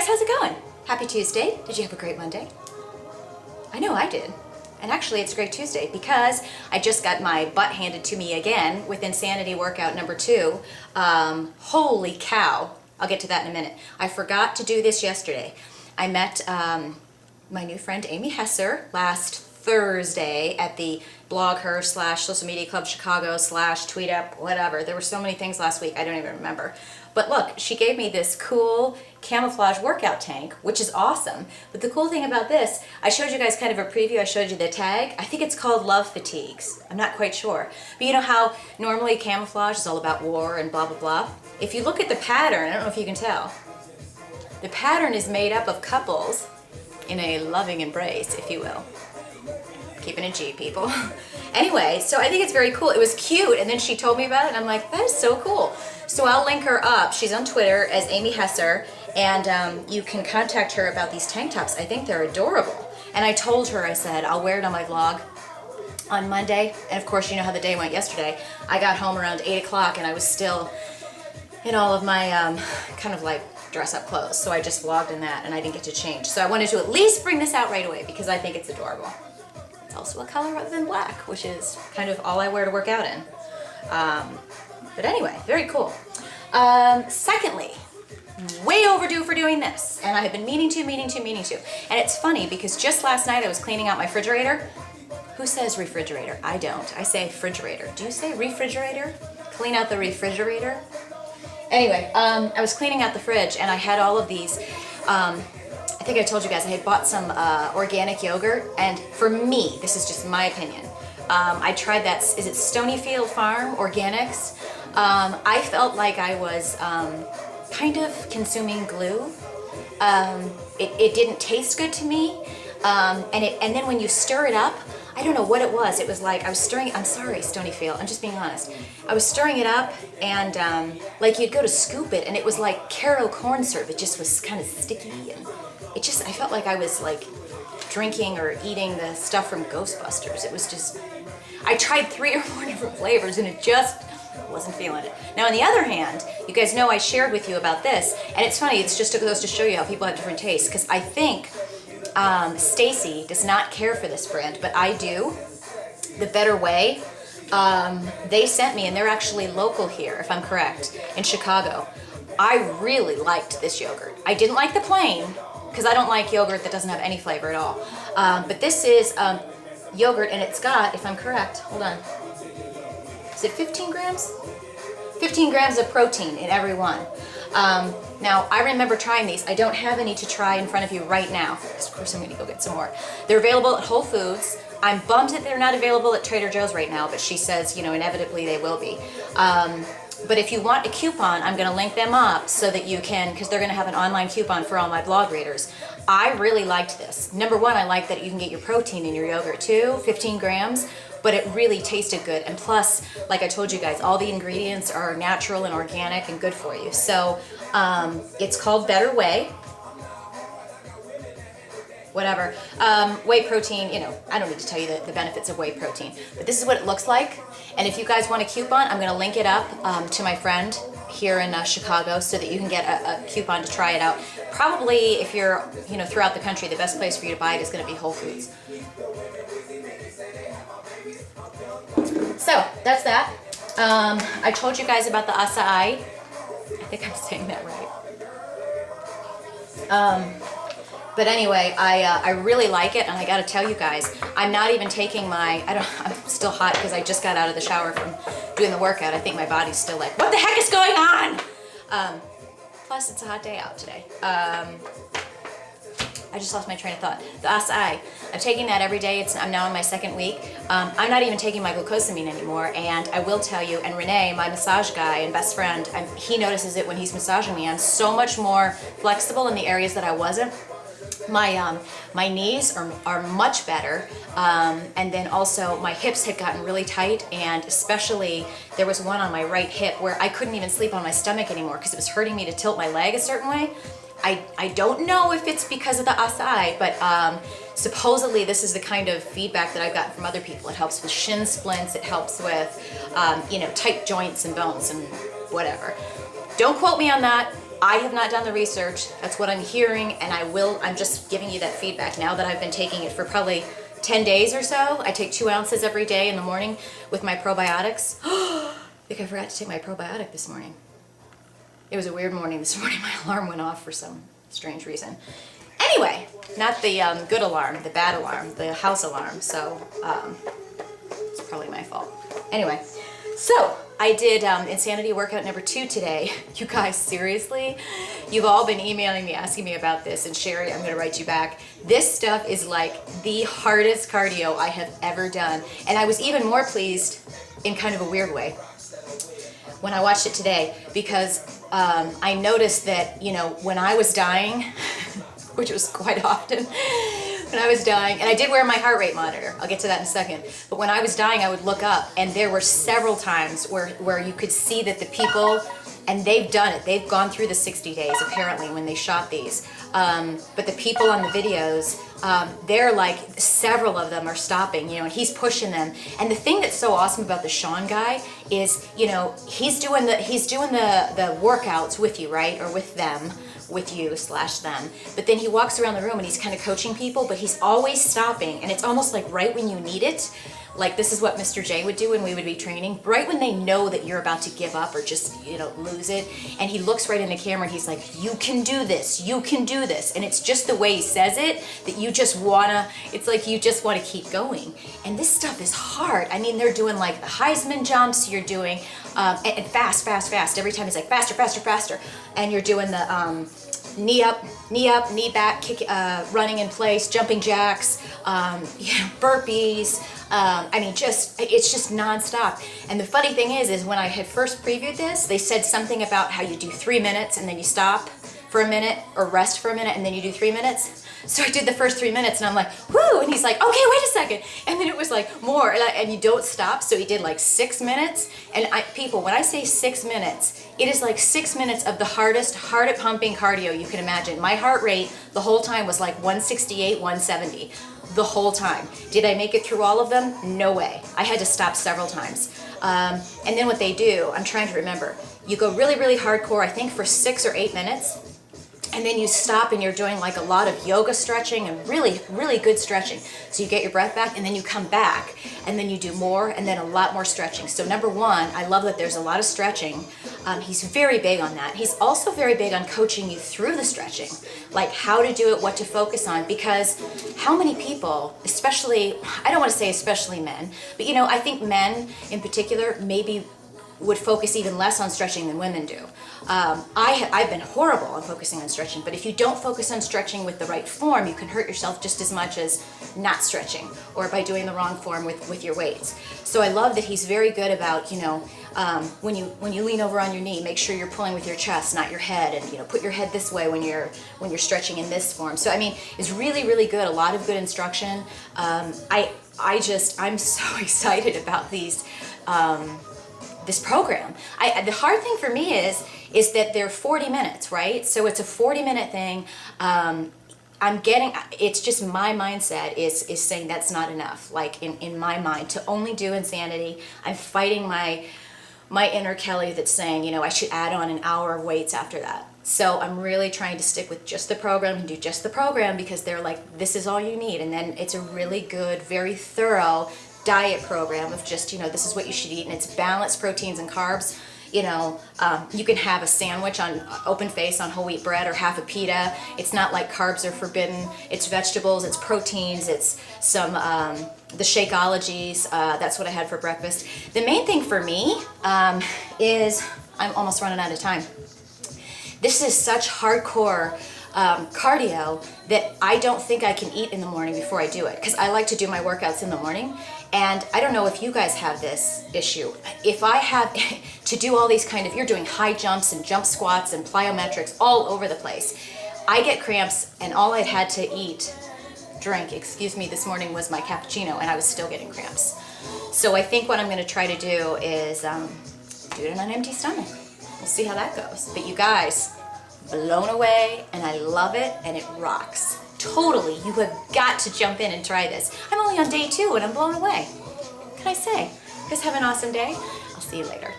guys, how's it going? Happy Tuesday. Did you have a great Monday? I know I did. And actually it's a great Tuesday because I just got my butt handed to me again with Insanity workout number 2. Holy cow. I'll get to that in a minute. I forgot to do this yesterday. I met my new friend Amy Hesser last Thursday at the blog her / social media club Chicago / tweet up, whatever. There were so many things last week, I don't even remember. But look, she gave me this cool camouflage workout tank, which is awesome. But the cool thing about this, I showed you guys kind of a preview, I showed you the tag. I think it's called Love Fatigues. I'm not quite sure. But you know how normally camouflage is all about war and blah, blah, blah? If you look at the pattern, I don't know if you can tell, the pattern is made up of couples in a loving embrace, if you will. Keeping it G, people. Anyway, so I think it's very cool. It was cute, and then she told me about it, and I'm like, that is so cool. So I'll link her up. She's on Twitter as Amy Hesser, and you can contact her about these tank tops. I think they're adorable. And I told her, I said, I'll wear it on my vlog on Monday. And of course, you know how the day went yesterday. I got home around 8 o'clock, and I was still in all of my kind of like dress-up clothes. So I just vlogged in that, and I didn't get to change. So I wanted to at least bring this out right away because I think it's adorable. Also a color other than black, which is kind of all I wear to work out in. But anyway, very cool. Secondly, way overdue for doing this, and I have been meaning to. And it's funny because just last night I was cleaning out my refrigerator. Who says refrigerator? I don't. I say refrigerator. Do you say refrigerator? Clean out the refrigerator? Anyway, I was cleaning out the fridge and I had all of these I think I told you guys I had bought some organic yogurt, and for me, this is just my opinion, I tried that, is it Stonyfield Farm Organics? I felt like I was kind of consuming glue. It didn't taste good to me, and then when you stir it up, I don't know what it was. It was like I was stirring, I'm sorry, Stonyfield, I'm just being honest. I was stirring it up, and like you'd go to scoop it, and it was like Caro corn syrup. It just was kind of sticky, and I felt like I was like drinking or eating the stuff from Ghostbusters. It was just, I tried 3 or 4 different flavors, and it just wasn't feeling it. Now, on the other hand, you guys know I shared with you about this, and it's funny, it's just goes to show you how people have different tastes, because I think Stacy does not care for this brand, but I do. The Better Way, they sent me, and they're actually local here, if I'm correct, in Chicago. I really liked this yogurt. I didn't like the plain, because I don't like yogurt that doesn't have any flavor at all. But this is yogurt, and it's got, if I'm correct, hold on, is it 15 grams? 15 grams of protein in every one. Now, I remember trying these. I don't have any to try in front of you right now, because of course I'm gonna go get some more. They're available at Whole Foods. I'm bummed that they're not available at Trader Joe's right now, but she says, you know, inevitably they will be. But if you want a coupon, I'm gonna link them up so that you can, because they're gonna have an online coupon for all my blog readers. I really liked this. Number one, I like that you can get your protein in your yogurt too, 15 grams, but it really tasted good. And plus, like I told you guys, all the ingredients are natural and organic and good for you. So it's called Better Way. Whatever. Whey protein, you know, I don't need to tell you the benefits of whey protein, but this is what it looks like. And if you guys want a coupon, I'm gonna link it up to my friend here in Chicago so that you can get a coupon to try it out. Probably if you're, you know, throughout the country, the best place for you to buy it is gonna be Whole Foods. So, that's that. I told you guys about the acai. I think I'm saying that right. But anyway, I really like it, and I gotta tell you guys, I'm not even taking my, I'm still hot because I just got out of the shower from doing the workout. I think my body's still like, what the heck is going on? Plus, it's a hot day out today. I just lost my train of thought. The acai, I'm taking that every day. I'm now in my 2nd week. I'm not even taking my glucosamine anymore, and I will tell you, and Renee, my massage guy and best friend, he notices it when he's massaging me. I'm so much more flexible in the areas that I wasn't. My knees are much better, and then also my hips had gotten really tight, and especially there was one on my right hip where I couldn't even sleep on my stomach anymore because it was hurting me to tilt my leg a certain way. I don't know if it's because of the acai, but supposedly this is the kind of feedback that I've gotten from other people. It helps with shin splints, it helps with, you know, tight joints and bones and whatever. Don't quote me on that. I have not done the research. That's what I'm hearing, and I'm just giving you that feedback now that I've been taking it for probably 10 days or so. I take 2 ounces every day in the morning with my probiotics. I think I forgot to take my probiotic this morning. It was a weird morning this morning. My alarm went off for some strange reason. Anyway, not the good alarm, the bad alarm, the house alarm. So it's probably my fault. Anyway, so I did insanity workout number 2 today. You guys, seriously? You've all been emailing me, asking me about this, and Sherry, I'm gonna write you back. This stuff is like the hardest cardio I have ever done. And I was even more pleased in kind of a weird way when I watched it today, because I noticed that, you know, when I was dying, which was quite often, when I was dying, and I did wear my heart rate monitor, I'll get to that in a second, but when I was dying, I would look up, and there were several times where you could see that the people, and they've done it, they've gone through the 60 days apparently when they shot these, but the people on the videos, they're like, several of them are stopping, you know, and he's pushing them. And the thing that's so awesome about the Sean guy is, you know, he's doing the workouts with you, right, or with them, with you / them, but then he walks around the room and he's kind of coaching people, but he's always stopping, and it's almost like right when you need it. Like, this is what Mr. J would do when we would be training, right when they know that you're about to give up or just, you know, lose it, and he looks right in the camera and he's like, you can do this, you can do this, and it's just the way he says it that you just wanna, it's like you just wanna keep going. And this stuff is hard. I mean, they're doing like the Heisman jumps, you're doing, and fast, every time he's like, faster, and you're doing the, knee up, knee back, kick, running in place, jumping jacks, you know, burpees. I mean, it's just nonstop. And the funny thing is when I had first previewed this, they said something about how you do 3 minutes and then you stop for a minute or rest for a minute and then you do 3 minutes. So I did the first 3 minutes and I'm like, whoo, and he's like, okay, wait a second. And then it was like more, and you don't stop. So he did like 6 minutes. And people, when I say 6 minutes, it is like 6 minutes of the hardest, heart pumping cardio you can imagine. My heart rate the whole time was like 168, 170. The whole time. Did I make it through all of them? No way. I had to stop several times. And then what they do, I'm trying to remember, you go really, really hardcore, I think for 6 or 8 minutes, and then you stop and you're doing like a lot of yoga stretching and really, really good stretching. So you get your breath back and then you come back and then you do more and then a lot more stretching. So number 1, I love that there's a lot of stretching. He's very big on that. He's also very big on coaching you through the stretching, like how to do it, what to focus on, because how many people, especially, I don't want to say especially men, but you know, I think men in particular maybe would focus even less on stretching than women do. I've been horrible on focusing on stretching, but if you don't focus on stretching with the right form, you can hurt yourself just as much as not stretching or by doing the wrong form with your weights. So I love that he's very good about, you know, when you lean over on your knee, make sure you're pulling with your chest, not your head, and you know, put your head this way when you're stretching in this form. So I mean, it's really, really good. A lot of good instruction. I'm so excited about these. This program. The hard thing for me is that they're 40 minutes, right? So it's a 40-minute thing. It's just my mindset is saying that's not enough. Like in my mind, to only do insanity, I'm fighting my inner Kelly that's saying, you know, I should add on an hour of weights after that. So I'm really trying to stick with just the program and do just the program because they're like, this is all you need. And then it's a really good, very thorough diet program of just, you know, this is what you should eat, and it's balanced proteins and carbs. You know, you can have a sandwich on open face on whole wheat bread or half a pita. It's not like carbs are forbidden. It's vegetables, it's proteins, it's some, the Shakeologies, that's what I had for breakfast. The main thing for me is, I'm almost running out of time. This is such hardcore cardio that I don't think I can eat in the morning before I do it, because I like to do my workouts in the morning. And I don't know if you guys have this issue. If I have to do all these kind of, you're doing high jumps and jump squats and plyometrics all over the place, I get cramps, and all I had to drink, this morning was my cappuccino, and I was still getting cramps. So I think what I'm gonna try to do is do it on an empty stomach. We'll see how that goes. But you guys, blown away, and I love it, and it rocks. Totally, you have got to jump in and try this. I'm only on day 2 and I'm blown away. What can I say? You guys have an awesome day. I'll see you later.